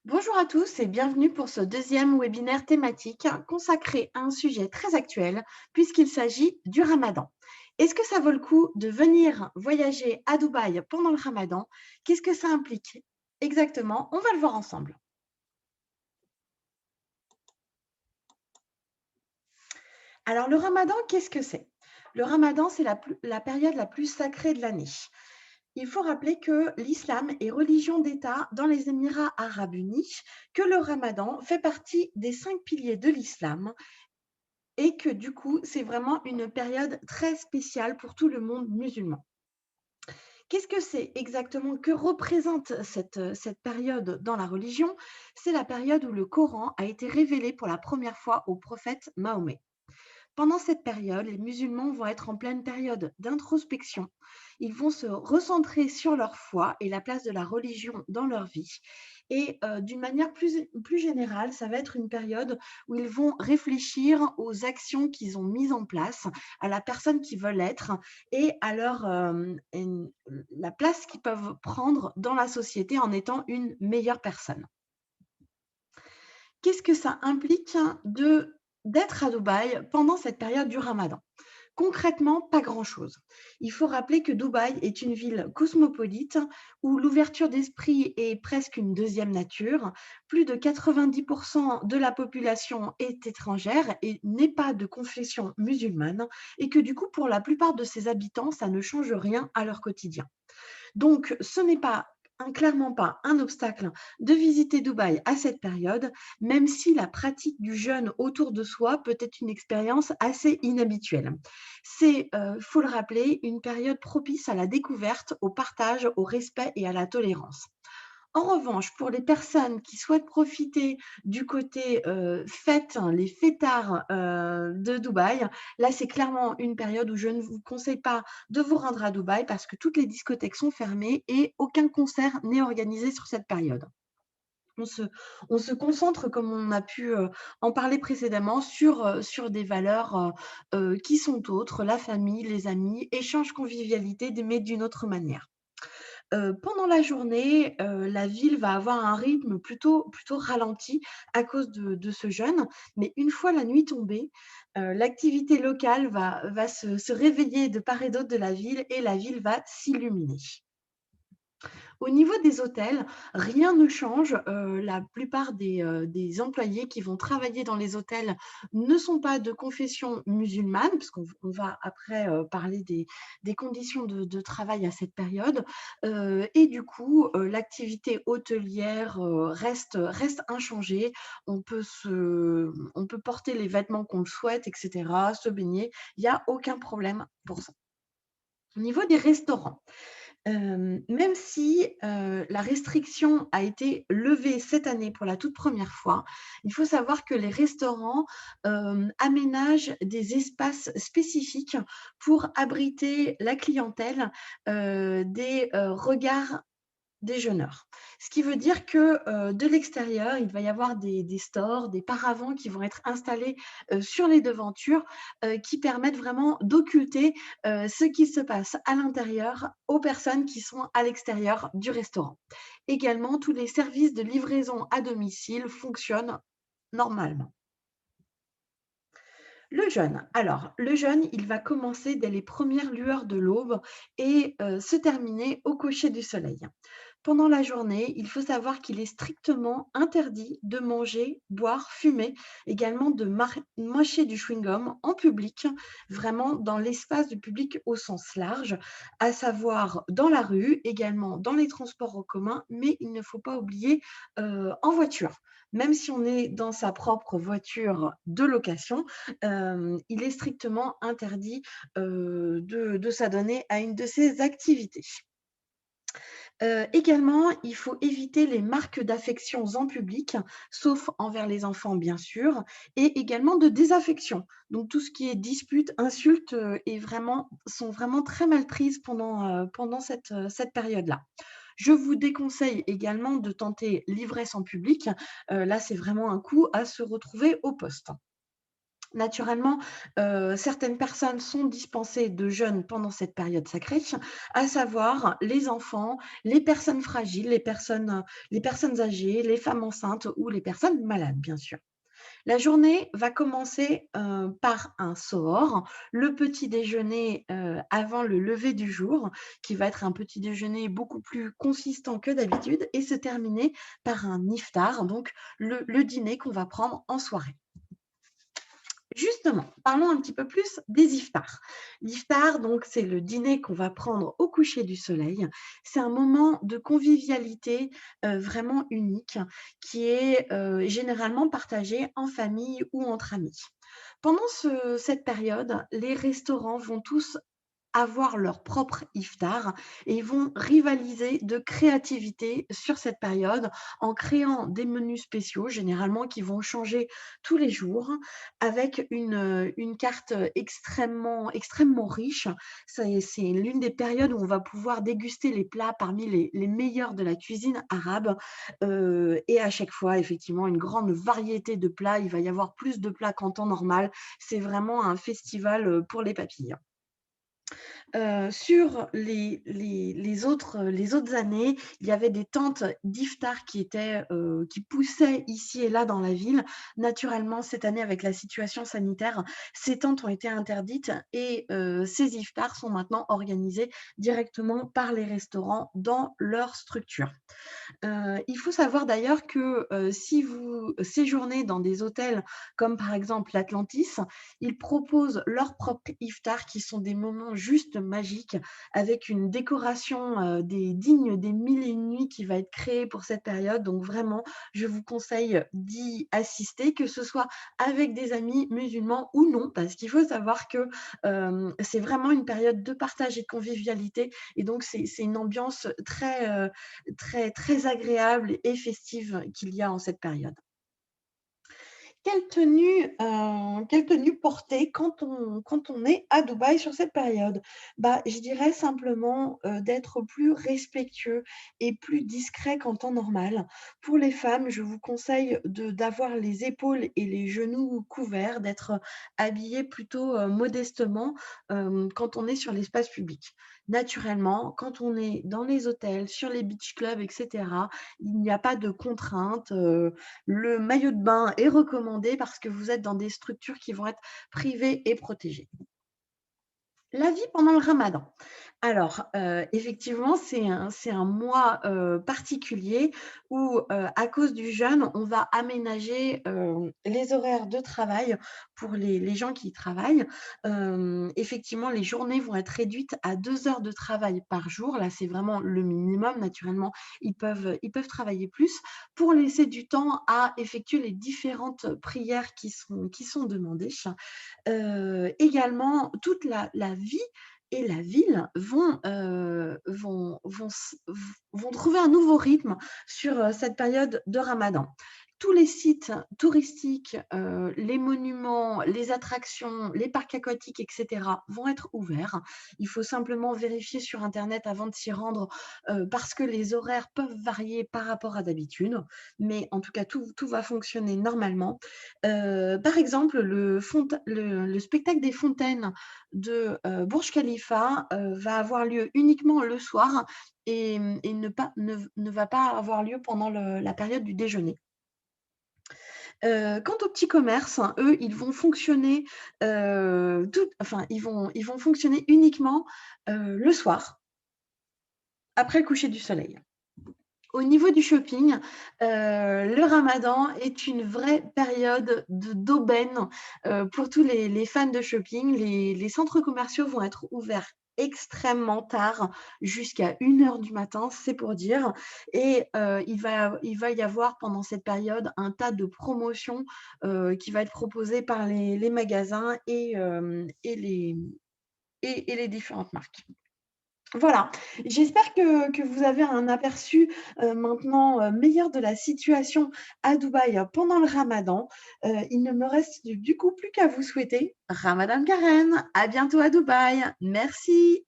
Bonjour à tous et bienvenue pour ce deuxième webinaire thématique consacré à un sujet très actuel puisqu'il s'agit du Ramadan. Est-ce que ça vaut le coup de venir voyager à Dubaï pendant le Ramadan? Qu'est-ce que ça implique exactement? On va le voir ensemble. Alors le Ramadan, qu'est-ce que c'est? Le Ramadan, c'est la période la plus sacrée de l'année. Il faut rappeler que l'islam est religion d'État dans les Émirats arabes unis, que le Ramadan fait partie des 5 piliers de l'islam et que du coup, c'est vraiment une période très spéciale pour tout le monde musulman. Qu'est-ce que c'est exactement? Que représente cette période dans la religion? C'est la période où le Coran a été révélé pour la première fois au prophète Mahomet. Pendant cette période, les musulmans vont être en pleine période d'introspection. Ils vont se recentrer sur leur foi et la place de la religion dans leur vie. Et d'une manière plus générale, ça va être une période où ils vont réfléchir aux actions qu'ils ont mises en place, à la personne qu'ils veulent être et à la place qu'ils peuvent prendre dans la société en étant une meilleure personne. Qu'est-ce que ça implique d'être à Dubaï pendant cette période du Ramadan? Concrètement, pas grand-chose. Il faut rappeler que Dubaï est une ville cosmopolite où l'ouverture d'esprit est presque une deuxième nature. Plus de 90% de la population est étrangère et n'est pas de confession musulmane et que du coup, pour la plupart de ses habitants, ça ne change rien à leur quotidien. Donc, ce n'est pas clairement pas un obstacle de visiter Dubaï à cette période, même si la pratique du jeûne autour de soi peut être une expérience assez inhabituelle. C'est, faut le rappeler, une période propice à la découverte, au partage, au respect et à la tolérance. En revanche, pour les personnes qui souhaitent profiter du côté, fête, hein, les fêtards, de Dubaï, là, c'est clairement une période où je ne vous conseille pas de vous rendre à Dubaï parce que toutes les discothèques sont fermées et aucun concert n'est organisé sur cette période. On se on se concentre, comme on a pu, en parler précédemment, sur des valeurs, qui sont autres, la famille, les amis, échange, convivialité, mais d'une autre manière. Pendant la journée, la ville va avoir un rythme plutôt ralenti à cause de ce jeûne, mais une fois la nuit tombée, l'activité locale va se réveiller de part et d'autre de la ville et la ville va s'illuminer. Au niveau des hôtels, rien ne change. La plupart des employés qui vont travailler dans les hôtels ne sont pas de confession musulmane, puisqu'on va après parler des conditions de travail à cette période. Et du coup, l'activité hôtelière reste inchangée. On peut porter les vêtements qu'on le souhaite, etc., se baigner. Il n'y a aucun problème pour ça. Au niveau des restaurants, même si, la restriction a été levée cette année pour la toute première fois, il faut savoir que les restaurants, aménagent des espaces spécifiques pour abriter la clientèle, des, regards déjeuneurs. Ce qui veut dire que, de l'extérieur, il va y avoir des stores, des paravents qui vont être installés, sur les devantures, qui permettent vraiment d'occulter, ce qui se passe à l'intérieur aux personnes qui sont à l'extérieur du restaurant. Également, tous les services de livraison à domicile fonctionnent normalement. Le jeûne. Alors, le jeûne, il va commencer dès les premières lueurs de l'aube et se terminer au coucher du soleil. Pendant la journée, il faut savoir qu'il est strictement interdit de manger, boire, fumer, également de mâcher du chewing-gum en public, vraiment dans l'espace du public au sens large, à savoir dans la rue, également dans les transports en commun, mais il ne faut pas oublier en voiture. Même si on est dans sa propre voiture de location, il est strictement interdit de s'adonner à une de ces activités. Également, il faut éviter les marques d'affection en public, sauf envers les enfants bien sûr, et également de désaffection. Donc tout ce qui est dispute, insulte, sont vraiment très mal prises pendant cette période-là. Je vous déconseille également de tenter l'ivresse en public. Là, c'est vraiment un coup à se retrouver au poste. Naturellement, certaines personnes sont dispensées de jeûne pendant cette période sacrée, à savoir les enfants, les personnes fragiles, les personnes âgées, les femmes enceintes ou les personnes malades, bien sûr. La journée va commencer, par un sohor, le petit déjeuner, avant le lever du jour, qui va être un petit déjeuner beaucoup plus consistant que d'habitude et se terminer par un iftar, donc le dîner qu'on va prendre en soirée. Justement, parlons un petit peu plus des iftars. L'iftar, donc, c'est le dîner qu'on va prendre au coucher du soleil. C'est un moment de convivialité vraiment unique qui est généralement partagé en famille ou entre amis. Pendant cette période, les restaurants vont tous avoir leur propre iftar et ils vont rivaliser de créativité sur cette période en créant des menus spéciaux, généralement qui vont changer tous les jours, avec une carte extrêmement riche. C'est l'une des périodes où on va pouvoir déguster les plats parmi les meilleurs de la cuisine arabe et à chaque fois, effectivement, une grande variété de plats. Il va y avoir plus de plats qu'en temps normal. C'est vraiment un festival pour les papilles. Sur les autres années, il y avait des tentes d'iftar qui poussaient ici et là dans la ville. Naturellement, cette année, avec la situation sanitaire, ces tentes ont été interdites et ces iftars sont maintenant organisés directement par les restaurants dans leur structure. Il faut savoir d'ailleurs que, si vous séjournez dans des hôtels comme par exemple l'Atlantis, ils proposent leurs propres iftars qui sont des moments juste magiques avec une décoration, digne des 1001 nuits qui va être créée pour cette période. Donc vraiment, je vous conseille d'y assister, que ce soit avec des amis musulmans ou non, parce qu'il faut savoir que, c'est vraiment une période de partage et de convivialité et donc c'est une ambiance très agréable et festive qu'il y a en cette période. Quelle tenue porter quand on est à Dubaï sur cette période? Bah, je dirais simplement, d'être plus respectueux et plus discret qu'en temps normal. Pour les femmes, je vous conseille d'avoir les épaules et les genoux couverts, d'être habillées plutôt, modestement, quand on est sur l'espace public. Naturellement, quand on est dans les hôtels, sur les beach clubs et cetera, il n'y a pas de contraintes, le maillot de bain est recommandé parce que vous êtes dans des structures qui vont être privées et protégées. La vie pendant le ramadan. Alors, effectivement, c'est un mois, particulier où, à cause du jeûne, on va aménager, les horaires de travail pour les gens qui y travaillent. Effectivement, les journées vont être réduites à 2 heures de travail par jour. Là, c'est vraiment le minimum. Naturellement, ils peuvent travailler plus pour laisser du temps à effectuer les différentes prières qui sont demandées. Également, toute la vie et la ville vont trouver un nouveau rythme sur, cette période de ramadan. Tous les sites touristiques, les monuments, les attractions, les parcs aquatiques et cetera vont être ouverts. Il faut simplement vérifier sur internet avant de s'y rendre, parce que les horaires peuvent varier par rapport à d'habitude, mais en tout cas tout va fonctionner normalement. Par exemple, le spectacle des fontaines de, Burj Khalifa, va avoir lieu uniquement le soir et ne va pas avoir lieu pendant la période du déjeuner. Quant aux petits commerces, hein, eux, ils vont fonctionner, ils vont fonctionner uniquement, le soir, après le coucher du soleil. Au niveau du shopping, le ramadan est une vraie période d'aubaine, pour tous les fans de shopping. Les centres commerciaux vont être ouverts extrêmement tard, jusqu'à 1 heure du matin, c'est pour dire et il va y avoir pendant cette période un tas de promotions, qui va être proposées par les magasins et les différentes marques. Voilà, j'espère que vous avez un aperçu, maintenant, meilleur de la situation à Dubaï pendant le ramadan. Il ne me reste du coup plus qu'à vous souhaiter Ramadan Karen. À bientôt à Dubaï. Merci.